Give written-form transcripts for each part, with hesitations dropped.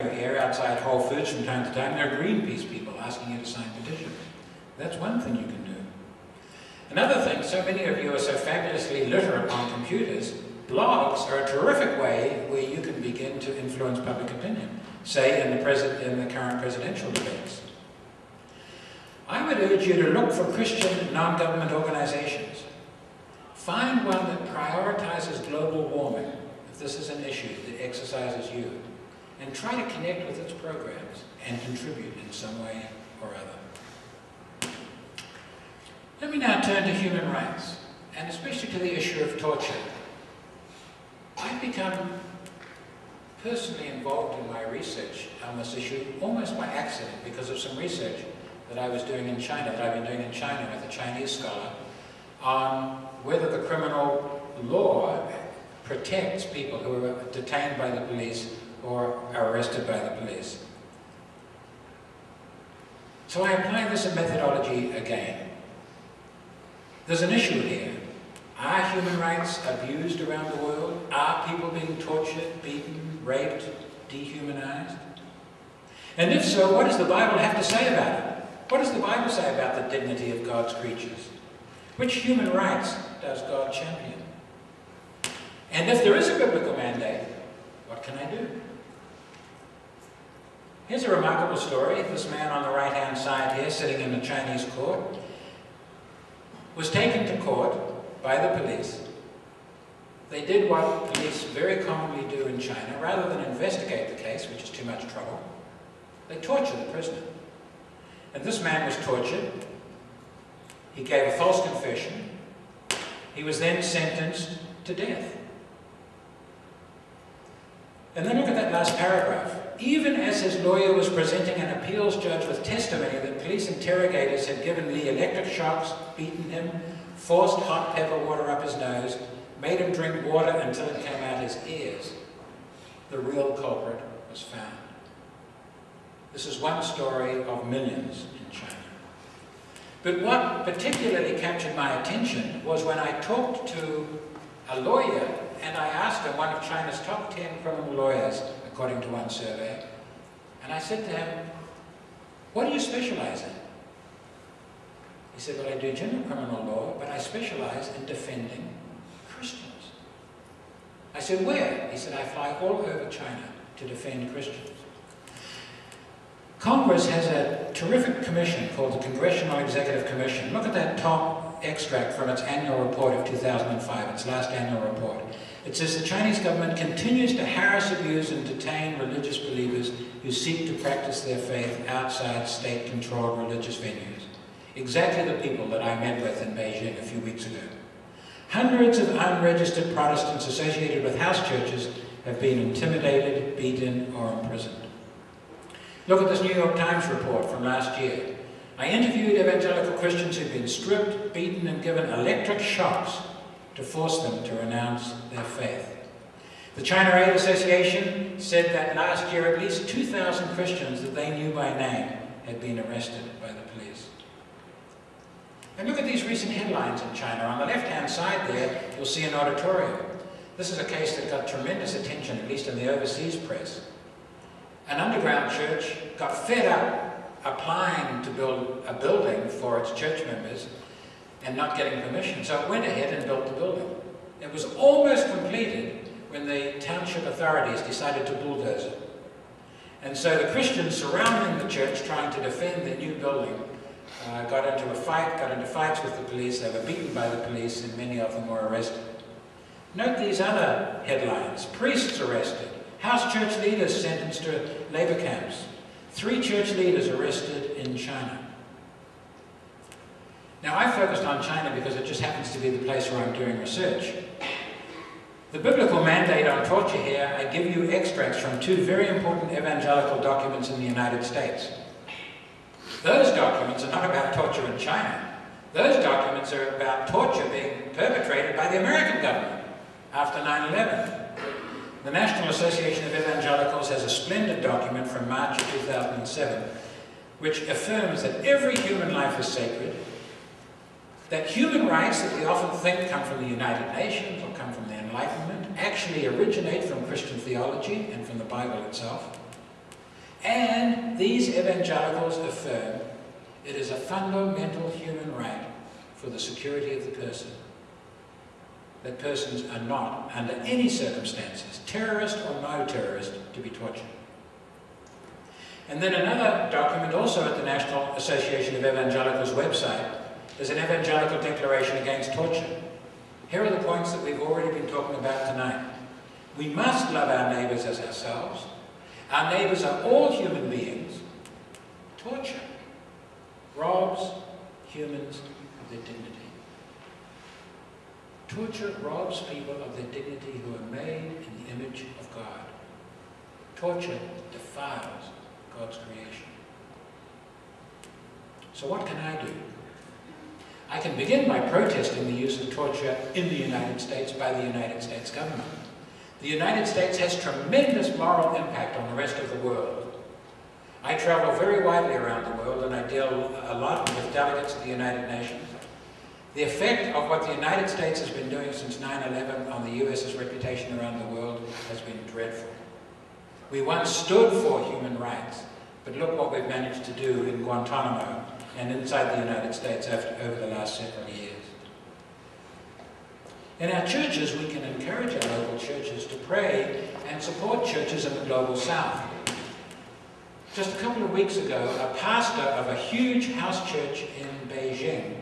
here outside Whole Foods from time to time, there are Greenpeace people asking you to sign petitions. That's one thing you can do. Another thing, so many of you are so fabulously literate on computers, blogs are a terrific way where you can begin to influence public opinion, say in the current presidential debates. I would urge you to look for Christian non-government organizations. Find one that prioritizes global warming, if this is an issue that exercises you, and try to connect with its programs and contribute in some way or other. Let me now turn to human rights, and especially to the issue of torture. I've become personally involved in my research on this issue almost by accident because of some research that I was doing in China, that I've been doing in China with a Chinese scholar, on whether the criminal law protects people who are detained by the police or are arrested by the police. So I apply this methodology again. There's an issue here. Are human rights abused around the world? Are people being tortured, beaten, raped, dehumanized? And if so, what does the Bible have to say about it? What does the Bible say about the dignity of God's creatures? Which human rights does God champion? And if there is a biblical mandate, what can I do? Here's a remarkable story. This man on the right-hand side here, sitting in a Chinese court, was taken to court by the police. They did what police very commonly do in China. Rather than investigate the case, which is too much trouble, they torture the prisoner. And this man was tortured. He gave a false confession. He was then sentenced to death. And then look at that last paragraph. Even as his lawyer was presenting an appeals judge with testimony that police interrogators had given Lee electric shocks, beaten him, forced hot pepper water up his nose, made him drink water until it came out his ears, the real culprit was found. This is one story of millions in China. But what particularly captured my attention was when I talked to a lawyer and I asked him, one of China's top 10 criminal lawyers, according to one survey, and I said to him, what do you specialize in? He said, well, I do general criminal law, but I specialize in defending Christians. I said, where? He said, I fly all over China to defend Christians. Congress has a terrific commission called the Congressional Executive Commission. Look at that top extract from its annual report of 2005, its last annual report. It says the Chinese government continues to harass, abuse, and detain religious believers who seek to practice their faith outside state-controlled religious venues. Exactly the people that I met with in Beijing a few weeks ago. Hundreds of unregistered Protestants associated with house churches have been intimidated, beaten, or imprisoned. Look at this New York Times report from last year. I interviewed evangelical Christians who've been stripped, beaten, and given electric shocks to force them to renounce their faith. The China Aid Association said that last year at least 2,000 Christians that they knew by name had been arrested by the police. And look at these recent headlines in China. On the left-hand side there, you'll see an auditorium. This is a case that got tremendous attention, at least in the overseas press. An underground church got fed up applying to build a building for its church members and not getting permission, so it went ahead and built the building. It was almost completed when the township authorities decided to bulldoze it. And so the Christians surrounding the church trying to defend the new building got into fights with the police. They were beaten by the police and many of them were arrested. Note these other headlines. Priests arrested. House church leaders sentenced to labor camps. 3 church leaders arrested in China. Now, I focused on China because it just happens to be the place where I'm doing research. The biblical mandate on torture here, I give you extracts from 2 very important evangelical documents in the United States. Those documents are not about torture in China. Those documents are about torture being perpetrated by the American government after 9/11. The National Association of Evangelicals has a splendid document from March of 2007 which affirms that every human life is sacred, that human rights that we often think come from the United Nations or come from the Enlightenment actually originate from Christian theology and from the Bible itself. And these evangelicals affirm it is a fundamental human right for the security of the person that persons are not, under any circumstances, terrorist or no terrorist, to be tortured. And then another document, also at the National Association of Evangelicals website, is an evangelical declaration against torture. Here are the points that we've already been talking about tonight. We must love our neighbours as ourselves. Our neighbours are all human beings. Torture robs humans of their dignity. Torture robs people of their dignity who are made in the image of God. Torture defiles God's creation. So what can I do? I can begin by protesting the use of torture in the United States by the United States government. The United States has tremendous moral impact on the rest of the world. I travel very widely around the world and I deal a lot with delegates of the United Nations. The effect of what the United States has been doing since 9/11 on the US's reputation around the world has been dreadful. We once stood for human rights, but look what we've managed to do in Guantanamo and inside the United States over the last several years. In our churches, we can encourage our local churches to pray and support churches in the Global South. Just a couple of weeks ago, a pastor of a huge house church in Beijing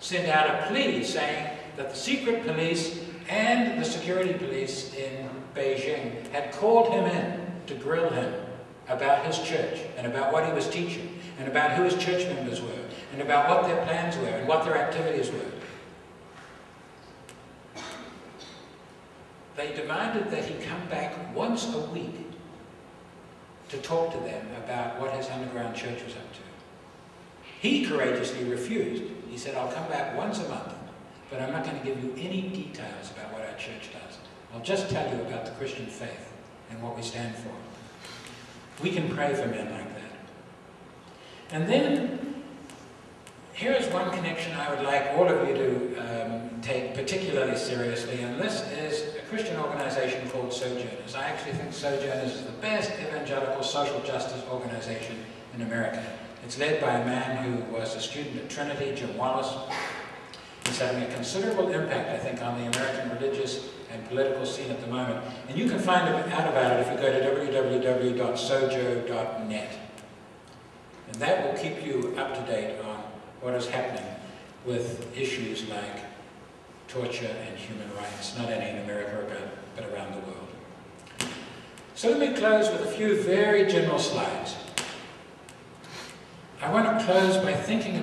sent out a plea saying that the secret police and the security police in Beijing had called him in to grill him about his church and about what he was teaching and about who his church members were and about what their plans were and what their activities were. They demanded that he come back once a week to talk to them about what his underground church was up to. He courageously refused. He said, I'll come back once a month, but I'm not going to give you any details about what our church does. I'll just tell you about the Christian faith and what we stand for. We can pray for men like that. And then, here is one connection I would like all of you to take particularly seriously, and this is a Christian organization called Sojourners. I actually think Sojourners is the best evangelical social justice organization in America. It's led by a man who was a student at Trinity, Jim Wallace. He's having a considerable impact, I think, on the American religious and political scene at the moment. And you can find out about it if you go to www.sojo.net. And that will keep you up to date on what is happening with issues like torture and human rights, not only in America but around the world. So let me close with a few very general slides. I want to close by thinking